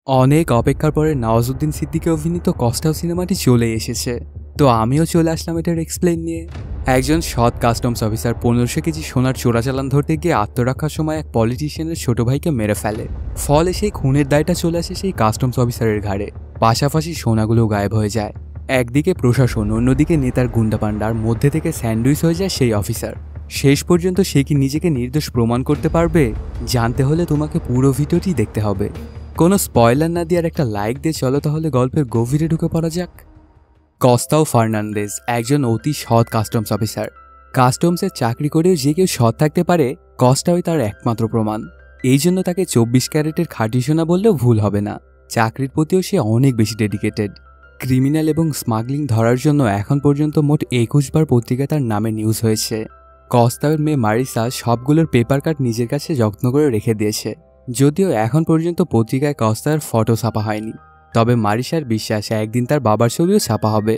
অনেক অপেক্ষার পরে নওয়াজুদ্দিন সিদ্দিকী অভিনীত কস্টাও সিনেমাটি চলে এসেছে। তো আমিও চলে আসলাম এটার এক্সপ্লেইন নিয়ে। একজন সৎ কাস্টমস অফিসার 1500 কেজি সোনার চোরাচালান ধরতে গিয়ে আত্মরক্ষার সময় এক পলিটিশিয়ানের ছোট ভাইকে মেরে ফেলে। ফলে সেই খুনের দায়টা চলে আসে সেই কাস্টমস অফিসারের ঘাড়ে। পাশাপাশি সোনাগুলো গায়েব হয়ে যায়। একদিকে প্রশাসন, অন্যদিকে নেতার গুন্ডাপান্ডার মধ্যে থেকে স্যান্ডউইচ হয়ে যায় সেই অফিসার। শেষ পর্যন্ত সে কি নিজেকে নির্দোষ প্রমাণ করতে পারবে? জানতে হলে তোমাকে পুরো ভিডিওটি দেখতে হবে। কোনো স্পয়লার না দিয়ে আর একটা লাইক দিয়ে চলো তাহলে গল্পের গভীরে ঢুকে পড়া যাক। কস্তাও ফার্নান্দেজ একজন অতি সৎ কাস্টমস অফিসার। কাস্টমসের চাকরি করেও যে কেউ সৎ থাকতে পারে, কস্টাওই তার একমাত্র প্রমাণ। এই জন্য তাকে 24 ক্যারেটের খাঁটি সোনা বললেও ভুল হবে না। চাকরির প্রতিও সে অনেক বেশি ডেডিকেটেড। ক্রিমিনাল এবং স্মাগলিং ধরার জন্য এখন পর্যন্ত মোট 21 বার পত্রিকায় তার নামে নিউজ হয়েছে। কস্তাওয়ের মেয়ে মারিসা সবগুলোর পেপার কাট নিজের কাছে যত্ন করে রেখে দিয়েছে। যদিও এখন পর্যন্ত পত্রিকায় কস্তার ফটো ছাপা হয়নি, তবে মারিসার বিশ্বাস একদিন তার বাবার ছবিও ছাপা হবে।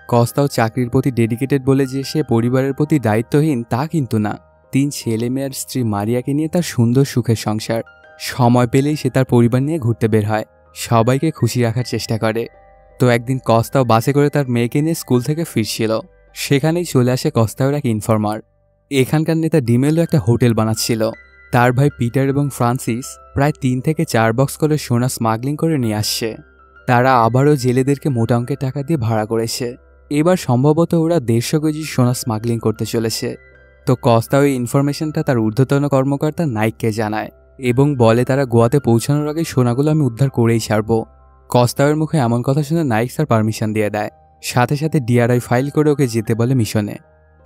কস্তাও চাকরির প্রতি ডেডিকেটেড বলে যে সে পরিবারের প্রতি দায়িত্বহীন তা কিন্তু না। 3 ছেলে মেয়ের স্ত্রী মারিয়াকে নিয়ে তার সুন্দর সুখের সংসার। সময় পেলেই সে তার পরিবার নিয়ে ঘুরতে বের হয়, সবাইকে খুশি রাখার চেষ্টা করে। তো একদিন কস্তাও বাসে করে তার মেয়েকে নিয়ে স্কুল থেকে ফিরছিল। সেখানেই চলে আসে কস্তাওর এক ইনফর্মার। এখানকার নেতা ডিমেলো একটা হোটেল বানাচ্ছিল। তার ভাই পিটার এবং ফ্রান্সিস প্রায় 3 থেকে 4 বক্স করে সোনা স্মাগলিং করে নিয়ে আসছে। তারা আবারও জেলেদেরকে মোটা অঙ্কের টাকা দিয়ে ভাড়া করেছে। এবার সম্ভবত ওরা 150 কেজি সোনা স্মাগলিং করতে চলেছে। তো কস্তাও এই ইনফরমেশনটা তার ঊর্ধ্বতন কর্মকর্তা নাইককে জানায় এবং বলে তারা গোয়াতে পৌঁছানোর আগে সোনাগুলো আমি উদ্ধার করেই ছাড়ব। কস্তাওয়ের মুখে এমন কথা শুনে নাইক স্যার পারমিশন দিয়ে দেয়। সাথে সাথে ডিআরআই ফাইল করে ওকে যেতে বলে মিশনে।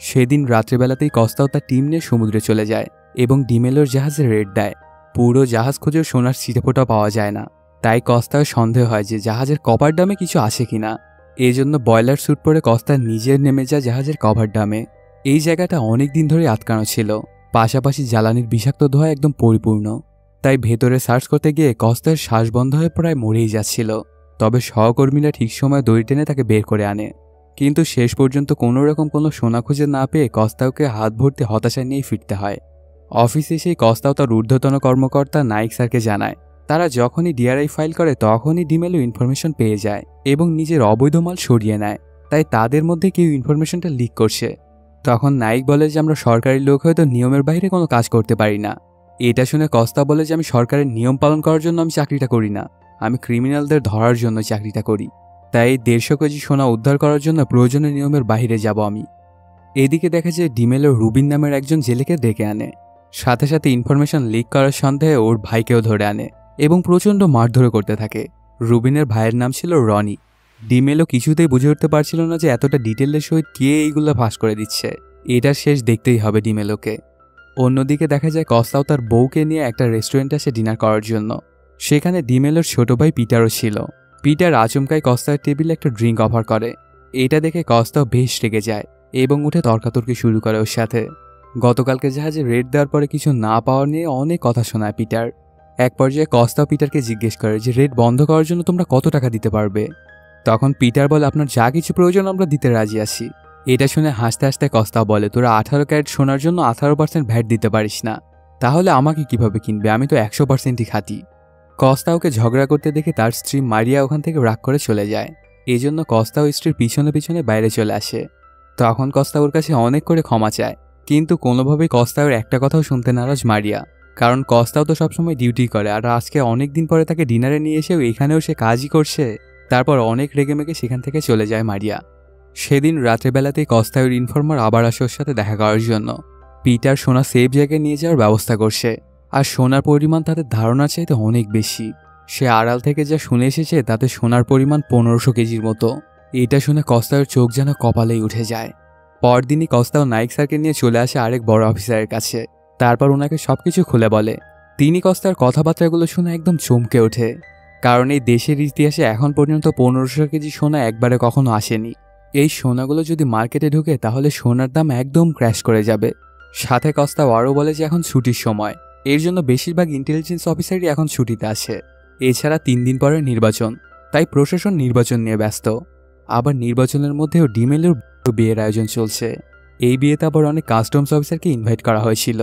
সেদিন রাত্রেবেলাতেই কস্তাও তার টিম নিয়ে সমুদ্রে চলে যায় এবং ডিমেলোর জাহাজে রেড দেয়। পুরো জাহাজ খুঁজেও সোনার ছিটেফোঁটা পাওয়া যায় না। তাই কস্তাও সন্দেহ হয় যে জাহাজের কভার ডামে কিছু আসে কিনা। এজন্য বয়লার স্যুট পরে কস্তা নিজের নেমে যায় জাহাজের কভার ডামে। এই জায়গাটা অনেক দিন ধরে আটকানো ছিল, পাশাপাশি জ্বালানির বিষাক্ত ধোঁয়া একদম পরিপূর্ণ। তাই ভেতরে সার্চ করতে গিয়ে কস্তার শ্বাস বন্ধ হয়ে প্রায় মরেই যাচ্ছিল। তবে সহকর্মীরা ঠিক সময় দড়ি টেনে তাকে বের করে আনে। কিন্তু শেষ পর্যন্ত কোনোরকম কোনো সোনা খুঁজে না পেয়ে কস্তাওকে হাত ভর্তি হতাশায় নিয়েই ফিরতে হয়। অফিসে সেই কস্তাও তার ঊর্ধ্বতন কর্মকর্তা নাইক স্যারকে জানায়। তারা যখনই ডিআরআই ফাইল করে তখনই ডিমেলো ইনফরমেশন পেয়ে যায় এবং নিজের অবৈধ মাল সরিয়ে নেয়। তাই তাদের মধ্যে কেউ ইনফরমেশনটা লিক করছে। তখন নাইক বলে যে আমরা সরকারি লোক হয়তো নিয়মের বাইরে কোনো কাজ করতে পারি না। এটা শুনে কস্তা বলে যে আমি সরকারের নিয়ম পালন করার জন্য আমি চাকরিটা করি না, আমি ক্রিমিনালদের ধরার জন্য চাকরিটা করি। তাই 150 কেজি সোনা উদ্ধার করার জন্য প্রয়োজনীয় নিয়মের বাইরে যাব আমি। এদিকে দেখা যায় ডিমেলো রুবিন নামের একজন জেলেকে ডেকে আনে। সাথে সাথে ইনফরমেশন লিক করার সন্দেহে ওর ভাইকেও ধরে আনে এবং প্রচণ্ড মারধর করতে থাকে। রুবিনের ভাইয়ের নাম ছিল রনি। ডিমেলো কিছুতেই বুঝে উঠতে পারছিল না যে এতটা ডিটেলের সহিত কে এইগুলো ফাঁস করে দিচ্ছে। এটার শেষ দেখতেই হবে ডিমেলোকে। অন্যদিকে দেখা যায় কস্তাও তার বউকে নিয়ে একটা রেস্টুরেন্টে আসে ডিনার করার জন্য। সেখানে ডিমেলোর ছোট ভাই পিটারও ছিল। পিটার আচমকাই কস্তার টেবিলে একটা ড্রিঙ্ক অফার করে। এটা দেখে কস্তাও বেশ রেগে যায় এবং উঠে তর্কাতর্কি শুরু করে ওর সাথে। গতকালকে জাহাজে রেড দেওয়ার পরে কিছু না পাওয়ার নিয়ে অনেক কথা শোনায় পিটার। এক পর্যায়ে কস্তাও পিটারকে জিজ্ঞেস করে যে রেড বন্ধ করার জন্য তোমরা কত টাকা দিতে পারবে। তখন পিটার বলে আপনার যা কিছু প্রয়োজন আমরা দিতে রাজি আছি। এটা শুনে হাসতে হাসতে কস্তাও বলে তোরা 18 ক্যারেট সোনার জন্য 18% ভ্যাট দিতে পারিস না, তাহলে আমাকে কিভাবে কিনবে, আমি তো 100%ই খাঁটি। কস্তাওকে ঝগড়া করতে দেখে তার স্ত্রী মারিয়া ওখান থেকে রাগ করে চলে যায়। এই জন্য কস্তাও স্ত্রীর পিছনে পিছনে বাইরে চলে আসে। তখন কস্তাওর কাছে অনেক করে ক্ষমা চায়, কিন্তু কোনোভাবেই কস্তাওর একটা কথাও শুনতে নারাজ মারিয়া। কারণ কস্তাও তো সবসময় ডিউটি করে, আর আজকে অনেক দিন পরে তাকে ডিনারে নিয়ে এসেও এখানেও সে কাজই করছে। তারপর অনেক রেগেমেগে সেখান থেকে চলে যায় মারিয়া। সেদিন রাত্রেবেলাতেই কস্তাওর ইনফর্মার আবার আসে ওর সাথে দেখা করার জন্য। পিটার সোনা সেফ জায়গায় নিয়ে যাওয়ার ব্যবস্থা করছে, আর সোনার পরিমাণ তাদের ধারণার চাইতে অনেক বেশি। সে আড়াল থেকে যা শুনে এসেছে তাতে সোনার পরিমাণ 1500 কেজির মতো। এটা শুনে কস্তাওর চোখ যেন কপালেই উঠে যায়। পরদিনই কস্তাও নাইক স্যারকে নিয়ে চলে আসে আরেক বড় অফিসারের কাছে। তারপর ওনাকে সবকিছু খুলে বলে। তিনি কস্তার কথাবার্তাগুলো শুনে একদম চমকে ওঠে, কারণ এই দেশের ইতিহাসে এখন পর্যন্ত 1500 কেজি সোনা একবারে কখনো আসেনি। এই সোনাগুলো যদি মার্কেটে ঢুকে তাহলে সোনার দাম একদম ক্র্যাশ করে যাবে। সাথে কস্তাও আরও বলে যে এখন ছুটির সময়, এর জন্য বেশিরভাগ ইন্টেলিজেন্স অফিসারই এখন ছুটিতে আসে। এছাড়া 3 দিন পরে নির্বাচন, তাই প্রশাসন নির্বাচন নিয়ে ব্যস্ত। আবার নির্বাচনের মধ্যেও ডিমেলোর বিয়ের আয়োজন চলছে। এই বিয়েতে আবার অনেক কাস্টমস অফিসারকে ইনভাইট করা হয়েছিল।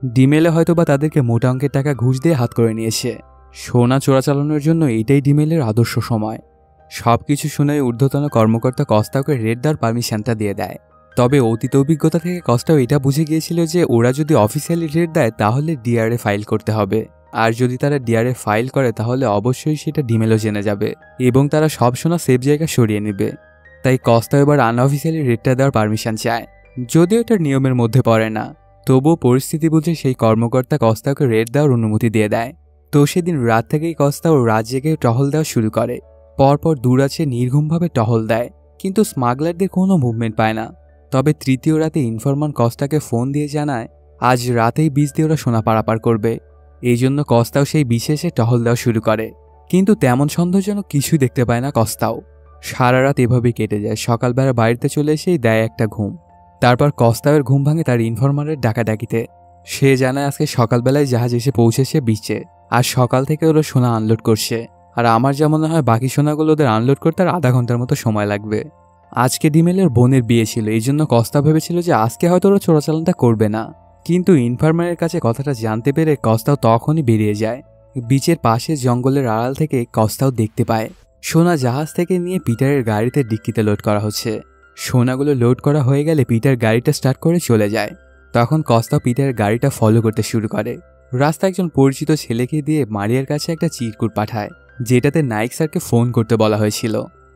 ডিমেলো হয়তো বা তাদেরকে মোটা অঙ্কের টাকা ঘুষ দিয়ে হাত করে নিয়েছে। সোনা চোরাচালানোর জন্য এটাই ডিমেলের আদর্শ সময়। সবকিছু শুনে ঊর্ধ্বতন কর্মকর্তা কস্তাওকে রেড দেওয়ার পারমিশনটা দিয়ে দেয়। তবে অতীত অভিজ্ঞতা থেকে কস্তাও এটা বুঝে গিয়েছিল যে ওরা যদি অফিসিয়ালি রেড দেয় তাহলে ডিআরএ ফাইল করতে হবে, আর যদি তারা ডিআরএ ফাইল করে তাহলে অবশ্যই সেটা ডিমেলও জেনে যাবে এবং তারা সব সোনা সেফ জায়গা সরিয়ে নেবে। তাই কস্তাও এবার আনঅফিসিয়ালি রেডটা দেওয়ার পারমিশন চায়, যদিও এটার নিয়মের মধ্যে পড়ে না। তবুও পরিস্থিতি বুঝে সেই কর্মকর্তা কস্তাওকে রেড দেওয়ার অনুমতি দিয়ে দেয়। তো সেদিন রাত থেকেই কস্তাও রাত জেগে টহল দেওয়া শুরু করে। পরপর দূরাছে নির্ঘুমভাবে টহল দেয়, কিন্তু স্মাগলারদের কোনো মুভমেন্ট পায় না। তবে তৃতীয় রাতে ইনফরমার কস্তাকে ফোন দিয়ে জানায় আজ রাতেই বীজ দিয়ে ওরা সোনা পারাপার করবে। এই জন্য কস্তাও সেই বিশেষে টহল দেওয়া শুরু করে, কিন্তু তেমন সন্দেহজনক কিছুই দেখতে পায় না কস্তাও। সারা রাত এভাবেই কেটে যায়। সকালবেলা বাড়িতে চলে এসেই দেয় একটা ঘুম। তারপর কস্তাওয়ের ঘুম ভাঙে তার ইনফরমারের ডাকাডাকিতে। সে জানায় আজকে সকালবেলায় জাহাজ এসে পৌঁছেছে বিচে, আর সকাল থেকে ওরা সোনা আনলোড করছে। আর আমার যা মনে হয় বাকি সোনাগুলো ওদের আনলোড করতে আর আধা ঘন্টার মতো সময় লাগবে। আজকে ডিমেলের বোনের বিয়ে ছিল, এই জন্য কস্তা ভেবেছিল যে আজকে হয়তো ওরা চোরাচালানটা করবে না। কিন্তু ইনফরমারের কাছে কথাটা জানতে পেরে কস্তাও তখনই বেরিয়ে যায়। বিচের পাশে জঙ্গলের আড়াল থেকে কস্তাও দেখতে পায় সোনা জাহাজ থেকে নিয়ে পিটারের গাড়িতে ডিক্কিতে লোড করা হচ্ছে। সোনাগুলো লোড করা হয়ে গেলে পিটার গাড়িটা স্টার্ট করে চলে যায়। তখন কস্তাও পিটারের গাড়িটা ফলো করতে শুরু করে। রাস্তায় একজন পরিচিত ছেলেকে দিয়ে মারিয়ার কাছে একটা চিরকুট পাঠায়, যেটাতে নাইক স্যারকে ফোন করতে বলা হয়েছিল।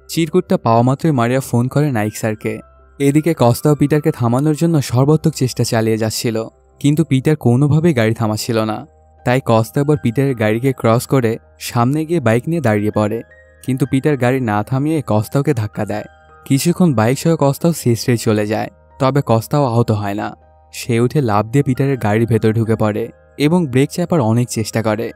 চিরকুটটা পাওয়া মাত্রই মারিয়া ফোন করে নাইক স্যারকে। এদিকে কস্তাও পিটারকে থামানোর জন্য সর্বাত্মক চেষ্টা চালিয়ে যাচ্ছিল, কিন্তু পিটার কোনোভাবেই গাড়ি থামাচ্ছিল না। তাই কস্তা এবার পিটারের গাড়িকে ক্রস করে সামনে গিয়ে বাইক নিয়ে দাঁড়িয়ে পড়ে, কিন্তু পিটার গাড়ি না থামিয়ে কস্তাওকে ধাক্কা দেয়। কিছুক্ষণ বাইক সহ কস্তাও শেষরে চলে যায়, তবে কস্তাও আহত হয় না। সে উঠে লাফ দিয়ে পিটারের গাড়ির ভেতর ঢুকে পড়ে এবং ব্রেক চাপার অনেক চেষ্টা করে,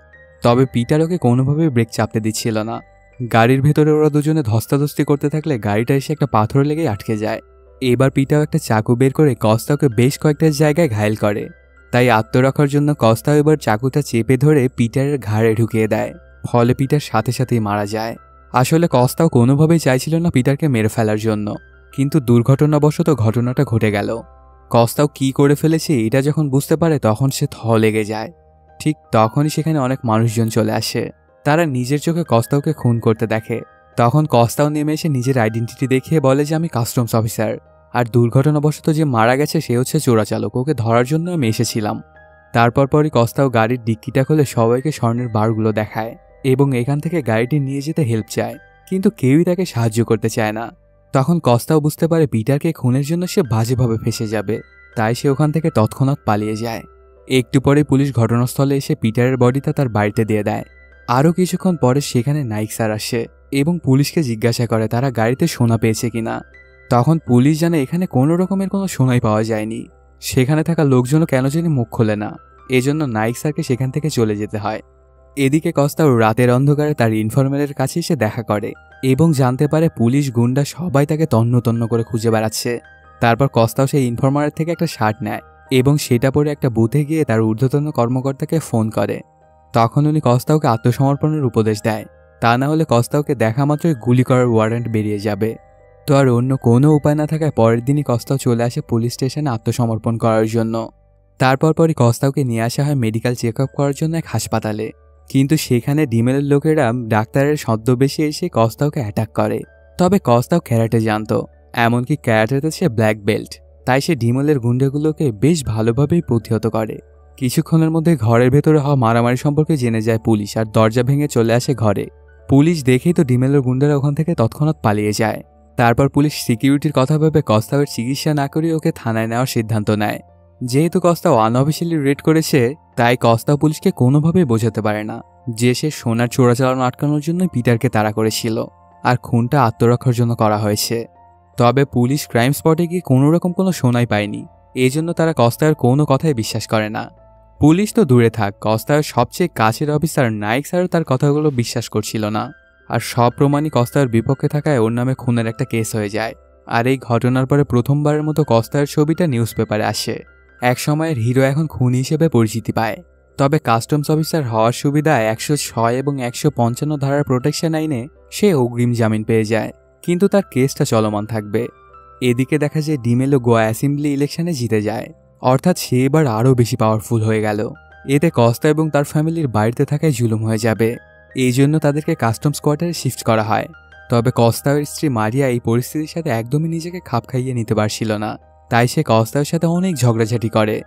তবে পিটার ওকে কোনোভাবেই ব্রেক চাপতে দিচ্ছিল না। গাড়ির ভেতরে ওরা দুজনে ধস্তাধস্তি করতে থাকলে গাড়িটা এসে একটা পাথর লেগে আটকে যায়। এবার পিটাও একটা চাকু বের করে কস্তাওকে বেশ কয়েকটা জায়গায় ঘায়েল করে। তাই আত্মরক্ষার জন্য কস্তাও এবার চাকুটা চেপে ধরে পিটারের ঘাড়ে ঢুকিয়ে দেয়, ফলে পিটার সাথে সাথেই মারা যায়। আসলে কস্তাও কোনোভাবেই চাইছিল না পিটারকে মেরে ফেলার জন্য, কিন্তু দুর্ঘটনাবশত ঘটনাটা ঘটে গেল। কস্তাও কি করে ফেলেছে এটা যখন বুঝতে পারে তখন সে থ লেগে যায়। ঠিক তখনই সেখানে অনেক মানুষজন চলে আসে। তারা নিজের চোখে কস্তাওকে খুন করতে দেখে। তখন কস্তাও নেমে এসে নিজের আইডেন্টিটি দেখিয়ে বলে যে আমি কাস্টমস অফিসার, আর দুর্ঘটনাবশত যে মারা গেছে সে হচ্ছে চোরাচালক, ওকে ধরার জন্য আমি এসেছিলাম। তারপরই কস্তাও গাড়ির ডিক্কিটা খুলে সবাইকে স্বর্ণের বারগুলো দেখায় এবং এখান থেকে গাড়িটি নিয়ে যেতে হেল্প চায়, কিন্তু কেউই তাকে সাহায্য করতে চায় না। তখন কস্তাও বুঝতে পারে পিটারকে খুনের জন্য সে বাজেভাবে ফেঁসে যাবে, তাই সে ওখান থেকে তৎক্ষণাৎ পালিয়ে যায়। একটু পরে পুলিশ ঘটনাস্থলে এসে পিটারের বডিটা তার বাড়িতে দিয়ে দেয়। আরও কিছুক্ষণ পরে সেখানে নাইক স্যার আসে এবং পুলিশকে জিজ্ঞাসা করে তারা গাড়িতে সোনা পেয়েছে কিনা। তখন পুলিশ জানে এখানে কোনো রকমের কোনো সোনাই পাওয়া যায়নি। সেখানে থাকা লোকজনও কেন জানি মুখ খোলে না, এজন্য নাইক স্যারকে সেখান থেকে চলে যেতে হয়। এদিকে কস্তাও রাতের অন্ধকারে তার ইনফরমারের কাছে এসে দেখা করে এবং জানতে পারে পুলিশ গুন্ডা সবাই তাকে তন্ন তন্ন করে খুঁজে বেড়াচ্ছে। তারপর কস্তাও সেই ইনফরমারের থেকে একটা শার্ট নেয় এবং সেটা পরে একটা বুথে গিয়ে তার ঊর্ধ্বতন কর্মকর্তাকে ফোন করে। তখন উনি কস্তাওকে আত্মসমর্পণের উপদেশ দেয়, তা না হলে কস্তাওকে দেখা মাত্রই গুলি করার ওয়ারেন্ট বেরিয়ে যাবে। তো আর অন্য কোনো উপায় না থাকায় পরের দিনই কস্তাও চলে আসে পুলিশ স্টেশনে আত্মসমর্পণ করার জন্য। তারপরই কস্তাওকে নিয়ে আসা হয় মেডিকেল চেক আপ করার জন্য এক হাসপাতালে, কিন্তু সেখানে ডিমেলের লোকেরা ডাক্তারের ছদ্মবেশে এসে কস্তাওকে অ্যাটাক করে। তবে কস্তাও ক্যারাটে জানত, এমনকি ক্যারাটেতে সে ব্ল্যাক বেল্ট, তাই সে ডিমেলের গুন্ডাগুলোকে বেশ ভালোভাবেই প্রতিহত করে। কিছুক্ষণের মধ্যে ঘরের ভেতরে হওয়া মারামারি সম্পর্কে জেনে যায় পুলিশ, আর দরজা ভেঙে চলে আসে ঘরে। পুলিশ দেখেই তো ডিমেলের গুন্ডারা ওখান থেকে তৎক্ষণাৎ পালিয়ে যায়। তারপর পুলিশ সিকিউরিটির কথা ভেবে কস্তাওয়ের চিকিৎসা না করে ওকে থানায় নেওয়ার সিদ্ধান্ত নেয়। যেহেতু কস্তাও আনঅফিসিয়ালি রেড করেছে, তাই কস্তাও পুলিশকে কোনোভাবেই বোঝাতে পারে না যে সে সোনার চোরাচালান আটকানোর জন্য পিটারকে তাড়া করেছিল আর খুনটা আত্মরক্ষার জন্য করা হয়েছে। তবে পুলিশ ক্রাইম স্পটে গিয়ে কোনোরকম কোনো সোনাই পায়নি, এজন্য তারা কস্তাওয়ের কোনো কথাই বিশ্বাস করে না। পুলিশ তো দূরে থাক, কস্তাওয়ের সবচেয়ে কাছের অফিসার নাইক স্যারও তার কথাগুলো বিশ্বাস করছিল না। আর সব প্রমাণই কস্তাওয়ের বিপক্ষে থাকায় ওর নামে খুনের একটা কেস হয়ে যায়। আর এই ঘটনার পরে প্রথমবারের মতো কস্তাওয়ের ছবিটা নিউজ পেপারে আসে। এক সময়ের হিরো এখন খুনি হিসেবে পরিচিতি পায়। তবে কাস্টমস অফিসার হওয়ার সুবিধায় 106 এবং 155 ধারার প্রোটেকশন আইনে সে অগ্রিম জামিন পেয়ে যায়, কিন্তু তার কেসটা চলমান থাকবে। এদিকে দেখা যায় ডিমেলো গোয়া অ্যাসেম্বলি ইলেকশনে জিতে যায়, অর্থাৎ সে এবার আরও বেশি পাওয়ারফুল হয়ে গেল। এতে কস্তা এবং তার ফ্যামিলির বাড়িতে থাকায় জুলুম হয়ে যাবে। এই জন্য তাদেরকে কাস্টমস কোয়ার্টারে শিফট করা হয়। তবে কস্তাওয়ের স্ত্রী মারিয়া এই পরিস্থিতির সাথে একদমই নিজেকে খাপ খাইয়ে নিতে পারছিল না, তাই সে কস্তাওয়ের সাথে অনেক ঝগড়াঝাটি করে।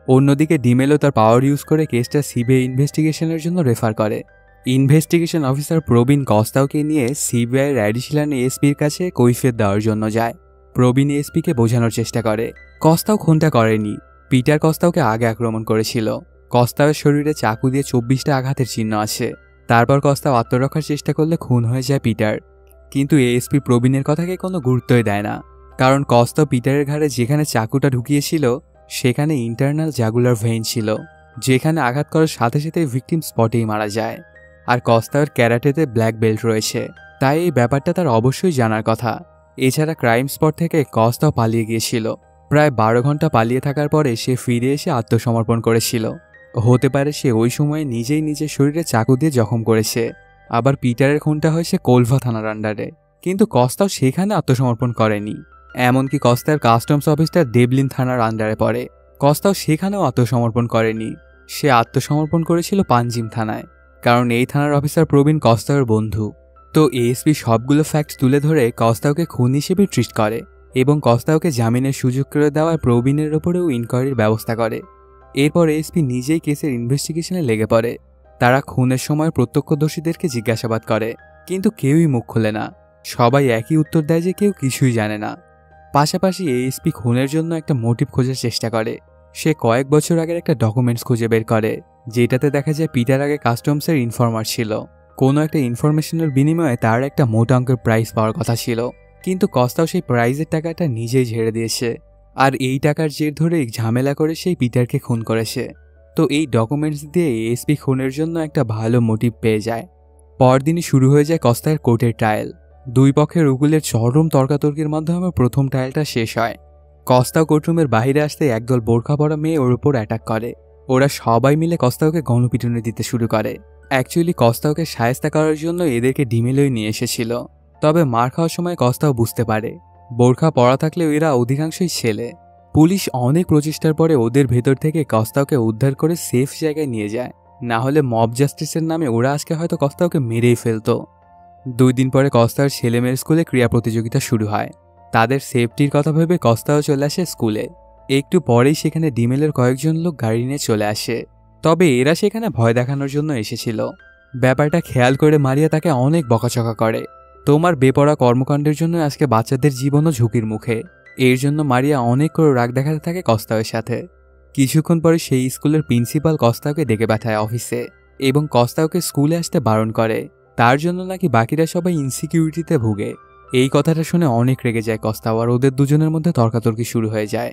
অন্যদিকে ডিমেলো তার পাওয়ার ইউজ করে কেসটা সিবিআই ইনভেস্টিগেশনের জন্য রেফার করে। ইনভেস্টিগেশন অফিসার প্রবীণ কস্তাওকে নিয়ে সিবিআইয়ের অ্যাডিশনাল এসপির কাছে কৈফিয়ত দেওয়ার জন্য যায়। প্রবীণ এসপিকে বোঝানোর চেষ্টা করে কস্তাও খুনটা করেনি, পিটার কস্তাওকে আগে আক্রমণ করেছিল। কস্তাওয়ের শরীরে চাকু দিয়ে 24টা আঘাতের চিহ্ন আছে। তারপর কস্তাও আত্মরক্ষার চেষ্টা করলে খুন হয়ে যায় পিটার। কিন্তু এএসপি প্রবীণের কথাকে কোনো গুরুত্বই দেয় না, কারণ কস্তাও পিটারের ঘাড়ে যেখানে চাকুটা ঢুকিয়েছিল সেখানে ইন্টারনাল জাগুলার ভেইন ছিল, যেখানে আঘাত করার সাথে সাথে ভিকটিম স্পটেই মারা যায়। আর কস্তাওয়ের ক্যারাটেতে ব্ল্যাক বেল্ট রয়েছে, তাই এই ব্যাপারটা তার অবশ্যই জানার কথা। এছাড়া ক্রাইম স্পট থেকে কস্তাও পালিয়ে গিয়েছিল। প্রায় 12 ঘন্টা পালিয়ে থাকার পরে সে ফিরে এসে আত্মসমর্পণ করেছিল। হতে পারে সে ওই সময়ে নিজেই নিজের শরীরে চাকু দিয়ে জখম করেছে। আবার পিটারের খুনটা হয়েছে কোলভা থানার আন্ডারে, কিন্তু কস্তাও সেখানে আত্মসমর্পণ করেনি। এমনকি কস্তার কাস্টমস অফিসটা ডেবলিন থানার আন্ডারে পড়ে, কস্তাও সেখানেও আত্মসমর্পণ করেনি। সে আত্মসমর্পণ করেছিল পাঞ্জিম থানায়, কারণ এই থানার অফিসার প্রবীণ কস্তাওয়ের বন্ধু। তো এএসপি সবগুলো ফ্যাক্ট তুলে ধরে কস্তাওকে খুন হিসেবে ট্রিট করে এবং কস্তাওকে জামিনের সুযোগ করে দেওয়ায় প্রবীণের ওপরেও ইনকোয়ারির ব্যবস্থা করে। এরপর এএসপি নিজেই কেসের ইনভেস্টিগেশনে লেগে পড়ে। তারা খুনের সময় প্রত্যক্ষদর্শীদেরকে জিজ্ঞাসাবাদ করে, কিন্তু কেউই মুখ খোলে না। সবাই একই উত্তর দেয় যে কেউ কিছুই জানে না। পাশাপাশি এএসপি খুনের জন্য একটা মোটিভ খোঁজার চেষ্টা করে। সে কয়েক বছর আগের একটা ডকুমেন্টস খুঁজে বের করে, যেটাতে দেখা যায় পিটার আগে কাস্টমসের ইনফর্মার ছিল। কোনো একটা ইনফরমেশনের বিনিময়ে তার একটা মোটা অঙ্কের প্রাইজ পাওয়ার কথা ছিল, কিন্তু কস্তাও সেই প্রাইজের টাকাটা নিজেই ঝেড়ে দিয়েছে। আর এই টাকার জের ধরে ঝামেলা করে সেই পিটারকে খুন করেছে। তো এই ডকুমেন্টস দিয়ে এএসপি খুনের জন্য একটা ভালো মোটিভ পেয়ে যায়। পরদিনই শুরু হয়ে যায় কস্তায়ের কোর্টের ট্রায়াল। দুই পক্ষের উকিলের চরম তর্কাতর্কির মাধ্যমে প্রথম ট্রায়ালটা শেষ হয়। কস্তাও কোর্টরুমের বাইরে আসতে একদল বোরখা পরা মেয়ে ওর উপর অ্যাটাক করে। ওরা সবাই মিলে কস্তাওকে গণপিটুনি দিতে শুরু করে। অ্যাকচুয়ালি কস্তাওকে শায়েস্তা করার জন্য এদেরকে ডিমেলোয় নিয়ে এসেছিল। তবে মার খাওয়ার সময় কস্তাও বুঝতে পারে বোরখা পরা থাকলেও এরা অধিকাংশই ছেলে। পুলিশ অনেক প্রচেষ্টার পরে ওদের ভেতর থেকে কস্তাওকে উদ্ধার করে সেফ জায়গায় নিয়ে যায়, না হলে মব জাস্টিসের নামে ওরা আজকে হয়তো কস্তাওকে মেরেই ফেলতো। 2 দিন পরে কস্তাওর ছেলেমেয়ের স্কুলে ক্রীড়া প্রতিযোগিতা শুরু হয়। তাদের সেফটির কথা ভেবে কস্তাও চলে আসে স্কুলে। একটু পরেই সেখানে ডিমেলের কয়েকজন লোক গাড়ি নিয়ে চলে আসে, তবে এরা সেখানে ভয় দেখানোর জন্য এসেছিল। ব্যাপারটা খেয়াল করে মারিয়া তাকে অনেক বকাচকা করে। তোমার বেপরা কর্মকাণ্ডের জন্য আজকে বাচ্চাদের জীবনও ঝুঁকির মুখে। এর জন্য মারিয়া অনেক করে রাগ দেখাতে থাকে কস্তাওয়ের সাথে। কিছুক্ষণ পরে সেই স্কুলের প্রিন্সিপাল কস্তাওকে ডেকে পাঠায় অফিসে এবং কস্তাওকে স্কুলে আসতে বারণ করে। তার জন্য নাকি বাকিরা সবাই ইনসিকিউরিটিতে ভুগে। এই কথাটা শুনে অনেক রেগে যায় কস্তাও, আর ওদের দুজনের মধ্যে তর্কাতর্কি শুরু হয়ে যায়।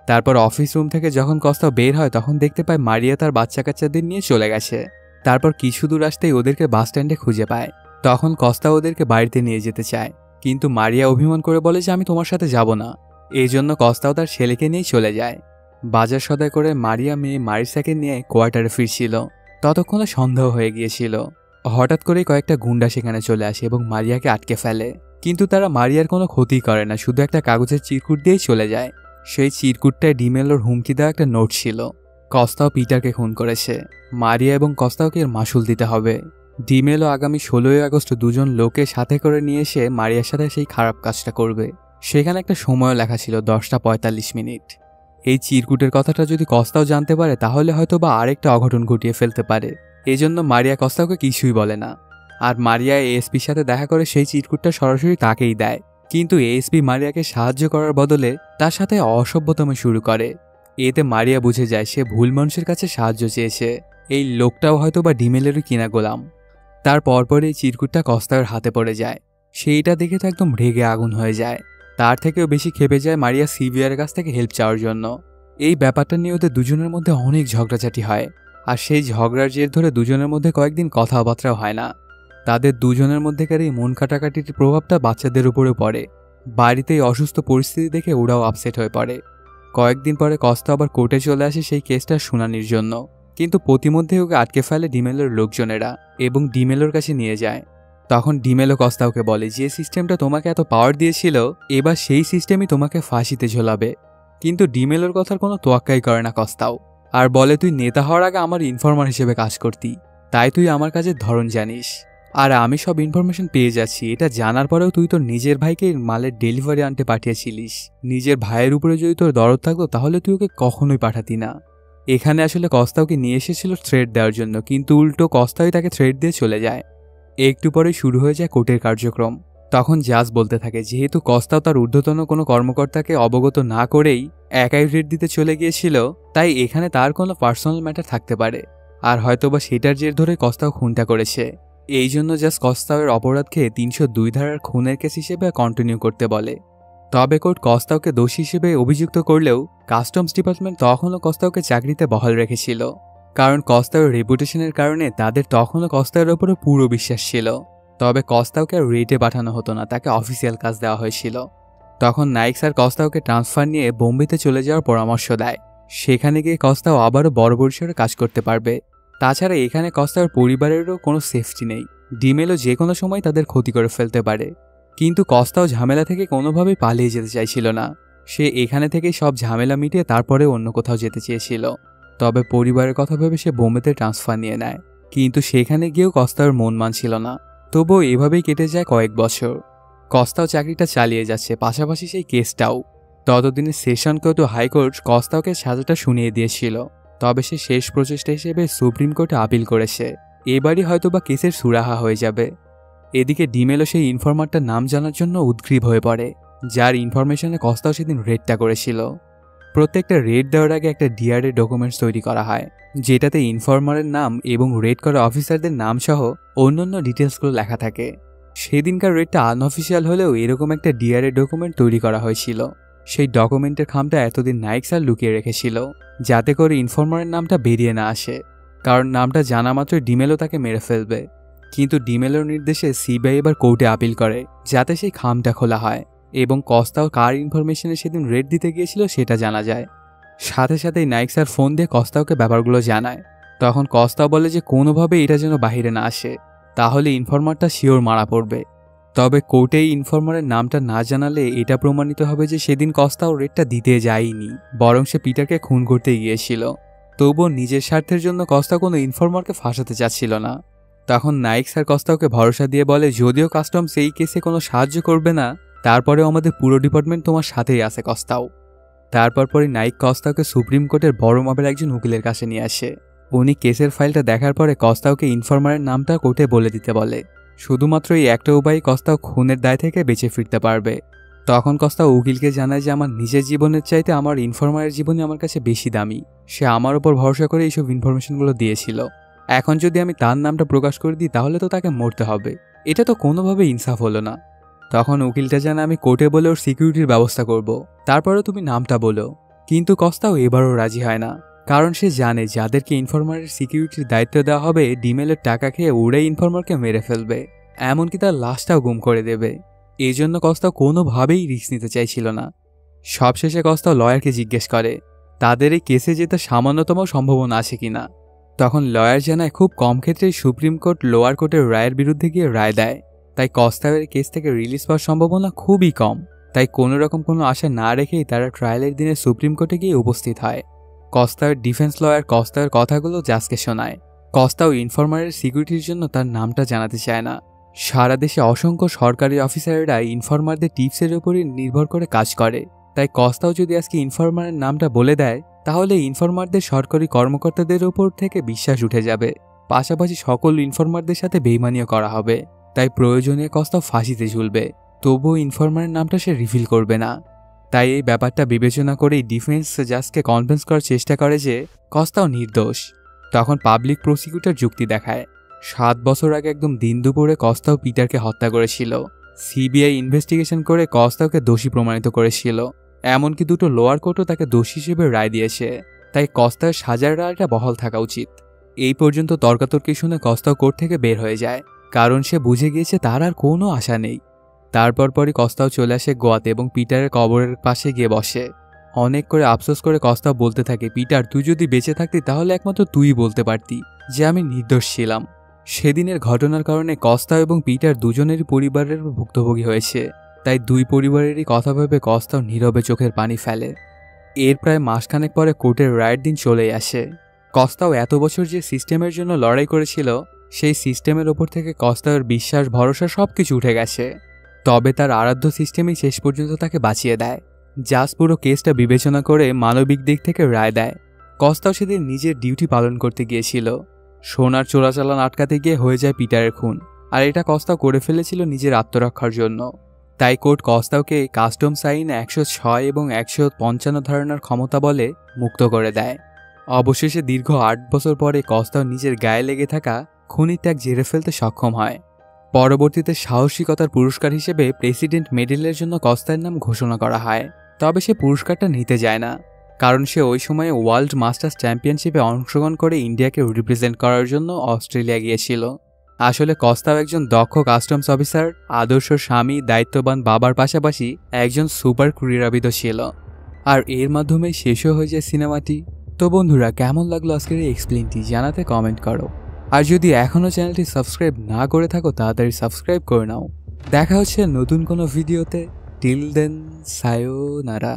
তারপর অফিস রুম থেকে যখন কস্তাও বের হয় তখন দেখতে পায় মারিয়া তার বাচ্চা কাচ্চাদের নিয়ে চলে গেছে। তারপর কিছু দূর আসতেই ওদেরকে বাস স্ট্যান্ডে খুঁজে পায়। তখন কস্তাও ওদেরকে বাড়িতে নিয়ে যেতে চায়, কিন্তু মারিয়া অভিমান করে বলে যে আমি তোমার সাথে যাব না। এই জন্য কস্তাও তার ছেলেকে নিয়েই চলে যায়। বাজার সদাই করে মারিয়া মেয়ে মারিসাকে নিয়ে কোয়ার্টারে ফিরছিল। ততক্ষণে সন্দেহ হয়ে গিয়েছিল। হঠাৎ করেই কয়েকটা গুন্ডা সেখানে চলে আসে এবং মারিয়াকে আটকে ফেলে, কিন্তু তারা মারিয়ার কোনো ক্ষতি করে না, শুধু একটা কাগজের চিরকুট দিয়েই চলে যায়। সেই চিরকুটটায় ডিমেলোর হুমকি দেওয়া একটা নোট ছিল। কস্তাও পিটারকে খুন করেছে, মারিয়া এবং কস্তাওকে এর মাসুল দিতে হবে। ডিমেলো আগামী 16 আগস্ট দুজন লোকে সাথে করে নিয়ে এসে মারিয়ার সাথে সেই খারাপ কাজটা করবে। সেখানে একটা সময়ও লেখা ছিল 10:45। এই চিরকুটের কথাটা যদি কস্তাও জানতে পারে তাহলে হয়তো বা আরেকটা অঘটন ঘটিয়ে ফেলতে পারে। এজন্য মারিয়া কস্তাওকে কিছুই বলে না। আর মারিয়া এএসপির সাথে দেখা করে সেই চিরকুটটা সরাসরি তাকেই দেয়, কিন্তু এএসপি মারিয়াকে সাহায্য করার বদলে তার সাথে অসভ্যতম শুরু করে। এতে মারিয়া বুঝে যায় সে ভুল মানুষের কাছে সাহায্য চেয়েছে। এই লোকটাও হয়তো বা ডিমেলেরই কিনা গোলাম। তার পরপর এই চিরকুটটা কস্তাওয়ের হাতে পড়ে যায়। সেইটা দেখে তো একদম রেগে আগুন হয়ে যায়। তার থেকেও বেশি ক্ষেপে যায় মারিয়া সিভিয়ারের কাছ থেকে হেল্প চাওয়ার জন্য। এই ব্যাপারটা নিয়ে ওদের দুজনের মধ্যে অনেক ঝগড়াঝাটি হয়, আর সেই ঝগড়ার জের ধরে দুজনের মধ্যে কয়েকদিন কথাবার্তাও হয় না। তাদের দুজনের মধ্যেকার এই মন কাটাকাটির প্রভাবটা বাচ্চাদের উপরে পড়ে। বাড়িতে এই অসুস্থ পরিস্থিতি দেখে ওরাও আপসেট হয়ে পড়ে। কয়েকদিন পরে কস্তা আবার কোর্টে চলে আসে সেই কেসটা শুনানির জন্য, কিন্তু প্রতিমধ্যে ওকে আটকে ফেলে ডিমেলোর লোকজনেরা এবং ডিমেলোর কাছে নিয়ে যায়। তখন ডিমেলো কস্তাওকে বলে যে সিস্টেমটা তোমাকে এত পাওয়ার দিয়েছিল এবার সেই সিস্টেমই তোমাকে ফাঁসিতে ঝোলাবে। কিন্তু ডিমেলোর কথার কোনো তোয়াক্কাই করে না কস্তাও। আর বলে তুই নেতা হওয়ার আগে আমার ইনফরমার হিসেবে কাজ করতি, তাই তুই আমার কাজের ধরন জানিস। আর আমি সব ইনফরমেশন পেয়ে যাচ্ছি, এটা জানার পরেও তুই তোর নিজের ভাইকে মালের ডেলিভারি আনতে পাঠিয়েছিলিস। নিজের ভাইয়ের উপরে যদি তোর দরদ থাকতো তাহলে তুই ওকে কখনোই পাঠাতি না। এখানে আসলে কস্তাওকে নিয়ে এসেছিল থ্রেট দেওয়ার জন্য, কিন্তু উল্টো কস্তাওই তাকে থ্রেট দিয়ে চলে যায়। একটু পরে শুরু হয়ে যায় কোর্টের কার্যক্রম। তখন জাজ বলতে থাকে যেহেতু কস্তাও তার ঊর্ধ্বতন কোনো কর্মকর্তাকে অবগত না করেই একাই রেট দিতে চলে গিয়েছিল, তাই এখানে তার কোনো পার্সোনাল ম্যাটার থাকতে পারে, আর হয়তোবা সেটার জের ধরে কস্তাও খুনটা করেছে। এই জন্য জাজ কস্তাওয়ের অপরাধকে 302 ধারার খুনের কেস হিসেবে কন্টিনিউ করতে বলে। তবে কোর্ট কস্তাওকে দোষী হিসেবে অভিযুক্ত করলেও কাস্টমস ডিপার্টমেন্ট তখনও কস্তাওকে চাকরিতে বহাল রেখেছিল, কারণ কস্তাওয়ের রেপুটেশনের কারণে তাদের তখনও কস্তাওয়ের ওপরে পুরো বিশ্বাস ছিল। তবে কস্তাওকে রেটে পাঠানো হতো না, তাকে অফিসিয়াল কাজ দেওয়া হয়েছিল। তখন নাইক স্যার কস্তাওকে ট্রান্সফার নিয়ে বোম্বেতে চলে যাওয়ার পরামর্শ দেয়। সেখানে গিয়ে কস্তাও আবারও বড় পরিসরে কাজ করতে পারবে। তাছাড়া এখানে কস্তাওর পরিবারেরও কোনো সেফটি নেই, ডিমেলও যে কোনো সময় তাদের ক্ষতি করে ফেলতে পারে। কিন্তু কস্তাও ঝামেলা থেকে কোনোভাবেই পালিয়ে যেতে চাইছিল না, সে এখানে থেকেই সব ঝামেলা মিটিয়ে তারপরে অন্য কোথাও যেতে চেয়েছিল। তবে পরিবারের কথা ভেবে সে বোম্বেতে ট্রান্সফার নিয়ে নেয়, কিন্তু সেখানে গিয়েও কস্তাওর মন মানছিল না। তবুও এভাবেই কেটে যায় কয়েক বছর। কস্তাও চাকরিটা চালিয়ে যাচ্ছে, পাশাপাশি সেই কেসটাও। ততদিনে সেশন কোর্ট ও হাইকোর্ট কস্তাওকে সাজাটা শুনিয়ে দিয়েছিল, তবে সে শেষ প্রচেষ্টা হিসেবে সুপ্রিম কোর্টে আপিল করেছে। এবারই হয়তোবা কেসের সুরাহা হয়ে যাবে। এদিকে ডিমেলও সেই ইনফরমারটার নাম জানার জন্য উদ্গ্রীব হয়ে পড়ে, যার ইনফরমেশনে কস্তাও সেদিন রেডটা করেছিল। প্রত্যেকটা রেড দেওয়ার আগে একটা ডিআরএ ডকুমেন্টস তৈরি করা হয়, যেটাতে ইনফরমারের নাম এবং রেড করা অফিসারদের নাম সহ অন্যান্য ডিটেলসগুলো লেখা থাকে। সেদিনকার রেডটা আনঅফিসিয়াল হলেও এরকম একটা ডিআরএ ডকুমেন্ট তৈরি করা হয়েছিল। সেই ডকুমেন্টের খামটা এতদিন নাইক স্যার লুকিয়ে রেখেছিল, যাতে করে ইনফরমারের নামটা বেরিয়ে না আসে, কারণ নামটা জানা মাত্রই ডিমেলও তাকে মেরে ফেলবে। কিন্তু ডিমেলোর নির্দেশে সিবিআই এবার কোর্টে আপিল করে যাতে সেই খামটা খোলা হয় এবং কস্তাও কার ইনফরমেশনে সেদিন রেড দিতে গিয়েছিল সেটা জানা যায়। সাথে সাথেই নাইক স্যার ফোন দিয়ে কস্তাওকে ব্যাপারগুলো জানায়। তখন কস্তাও বলে যে কোনোভাবে এটা যেন বাহিরে না আসে, তাহলে ইনফরমারটা শিওর মারা পড়বে। তবে কোর্টে ইনফরমারের নামটা না জানালে এটা প্রমাণিত হবে যে সেদিন কস্তাও রেডটা দিতে যায়নি, বরং সে পিটারকে খুন করতে গিয়েছিল। তবুও নিজের স্বার্থের জন্য কস্তাও কোনো ইনফরমারকে ফাঁসাতে চাচ্ছিল না। তখন নাইক স্যার কস্তাওকে ভরসা দিয়ে বলে যদিও কাস্টমস এই কেসে কোনো সাহায্য করবে না, তারপরেও আমাদের পুরো ডিপার্টমেন্ট তোমার সাথেই আছে কস্তাও। তারপরই নাইক কস্তাওকে সুপ্রিম কোর্টের বড় মাপের একজন উকিলের কাছে নিয়ে আসে। উনি কেসের ফাইলটা দেখার পরে কস্তাওকে ইনফরমারের নামটা কোর্টে বলে দিতে বলে। শুধুমাত্র এই একটা উপায় কস্তাও খুনের দায় থেকে বেঁচে ফিরতে পারবে। তখন কস্তাও উকিলকে জানায় যে আমার নিজের জীবনের চাইতে আমার ইনফরমারের জীবনই আমার কাছে বেশি দামি, সে আমার উপর ভরসা করে এইসব ইনফরমেশনগুলো দিয়েছিল। এখন যদি আমি তার নামটা প্রকাশ করে দিই তাহলে তো তাকে মরতে হবে, এটা তো কোনোভাবেই ইনসাফ হলো না। তখন উকিলটা জানে আমি কোর্টে বলে ওর সিকিউরিটির ব্যবস্থা করব, তারপরেও তুমি নামটা বলো। কিন্তু কস্তাও এবারও রাজি হয় না, কারণ সে জানে যাদেরকে ইনফরমারের সিকিউরিটির দায়িত্ব দেওয়া হবে ডিমেলের টাকা খেয়ে ওরাই ইনফরমারকে মেরে ফেলবে, এমনকি তার লাশটাও গুম করে দেবে। এই জন্য কস্তাও কোনোভাবেই রিস্ক নিতে চাইছিল না। সবশেষে কস্তাও লয়ারকে জিজ্ঞেস করে তাদের এই কেসে যেতে সামান্যতম সম্ভাবনা আছে কিনা। তখন লয়ার জানায় খুব কম ক্ষেত্রেই সুপ্রিম কোর্ট লোয়ার কোর্টের রায়ের বিরুদ্ধে গিয়ে রায় দেয়, তাই কস্তাওয়ের কেস থেকে রিলিজ পাওয়ার সম্ভাবনা খুবই কম। তাই কোনো রকম কোনো আশা না রেখেই তারা ট্রায়ালের দিনে সুপ্রিম কোর্টে গিয়ে উপস্থিত হয়। কস্তাওয়ের ডিফেন্স লয়ার কস্তাওয়ের কথাগুলো জাজকে শোনায়। কস্তাও ইনফরমারের সিকিউরিটির জন্য তার নামটা জানাতে চায় না। সারা দেশে অসংখ্য সরকারি অফিসাররা ইনফরমারদের টিপসের উপরই নির্ভর করে কাজ করে, তাই কস্তাও যদি আজকে ইনফরমারের নামটা বলে দেয় তাহলে ইনফরমারদের সরকারি কর্মকর্তাদের উপর থেকে বিশ্বাস উঠে যাবে, পাশাপাশি সকল ইনফরমারদের সাথে বেইমানিও করা হবে। তাই প্রয়োজনে কস্তাও ফাঁসিতে ঝুলবে, তবুও ইনফরমারের নামটা সে রিভিল করবে না। তাই এই ব্যাপারটা বিবেচনা করেই ডিফেন্স জাজকে কনভিন্স করার চেষ্টা করে যে কস্তাও নির্দোষ। তখন পাবলিক প্রসিকিউটর যুক্তি দেখায় 7 বছর আগে একদম দিন দুপুরে কস্তাও পিটারকে হত্যা করেছিল। সিবিআই ইনভেস্টিগেশন করে কস্তাওকে দোষী প্রমাণিত করেছিল, এমনকি দুটো লোয়ার কোর্টও তাকে দোষী হিসেবে রায় দিয়েছে। তাই কস্তাওয়ের সাজার রায়টা বহাল থাকা উচিত। এই পর্যন্ত তর্কাতর্কি শুনে কস্তাও কোর্ট থেকে বের হয়ে যায়, কারণ সে বুঝে গিয়েছে তার আর কোনো আশা নেই। তারপরই কস্তাও চলে আসে গোয়াতে এবং পিটারের কবরের পাশে গিয়ে বসে। অনেক করে আফসোস করে কস্তাও বলতে থাকে পিটার তুই যদি বেঁচে থাকতি তাহলে একমাত্র তুই বলতে পারতি যে আমি নির্দোষ ছিলাম। সেদিনের ঘটনার কারণে কস্তাও এবং পিটার দুজনেরই পরিবারের ভুক্তভোগী হয়েছে, তাই দুই পরিবারেরই কথা ভেবে কস্তাও নীরবে চোখের পানি ফেলে। এর প্রায় মাসখানেক পরে কোর্টের রায়ের দিন চলেই আসে। কস্তাও এত বছর যে সিস্টেমের জন্য লড়াই করেছিল, সেই সিস্টেমের ওপর থেকে কস্তাওয়ের বিশ্বাস ভরসা সবকিছু উঠে গেছে। তবে তার আরাধ্য সিস্টেমই শেষ পর্যন্ত তাকে বাঁচিয়ে দেয়। জাজ পুরো কেসটা বিবেচনা করে মানবিক দিক থেকে রায় দেয়। কস্তাও সেদিন নিজের ডিউটি পালন করতে গিয়েছিল। সোনার চোরাচালান আটকাতে গিয়ে হয়ে যায় পিটারের খুন, আর এটা কস্তাও করে ফেলেছিল নিজের আত্মরক্ষার জন্য। তাই কোর্ট কস্তাওকে কাস্টমস আইন 106 এবং 155 ধারণার ক্ষমতা বলে মুক্ত করে দেয়। অবশেষে দীর্ঘ 8 বছর পরে কস্তাও নিজের গায়ে লেগে থাকা খুনির ত্যাগ ঝেড়ে ফেলতে সক্ষম হয়। পরবর্তীতে সাহসিকতার পুরস্কার হিসেবে প্রেসিডেন্ট মেডেলের জন্য কস্তার নাম ঘোষণা করা হয়। তবে সে পুরস্কারটা নিতে যায় না, কারণ সে ওই সময়ে ওয়ার্ল্ড মাস্টার্স চ্যাম্পিয়নশিপে অংশগ্রহণ করে ইন্ডিয়াকে রিপ্রেজেন্ট করার জন্য অস্ট্রেলিয়া গিয়েছিল। আসলে কস্তাও একজন দক্ষ কাস্টমস অফিসার, আদর্শ স্বামী, দায়িত্ববান বাবার পাশাপাশি একজন সুপার ক্রীড়াবিদও ছিল। আর এর মাধ্যমেই শেষও হয়ে যায় সিনেমাটি। তো বন্ধুরা, কেমন লাগলো আজকের এই এক্সপ্লেনটি জানাতে কমেন্ট করো। আর যদি এখনও চ্যানেলটি সাবস্ক্রাইব না করে থাকো তাড়াতাড়ি সাবস্ক্রাইব করে নাও। দেখা হচ্ছে নতুন কোনো ভিডিওতে। Till then, সায়োনারা।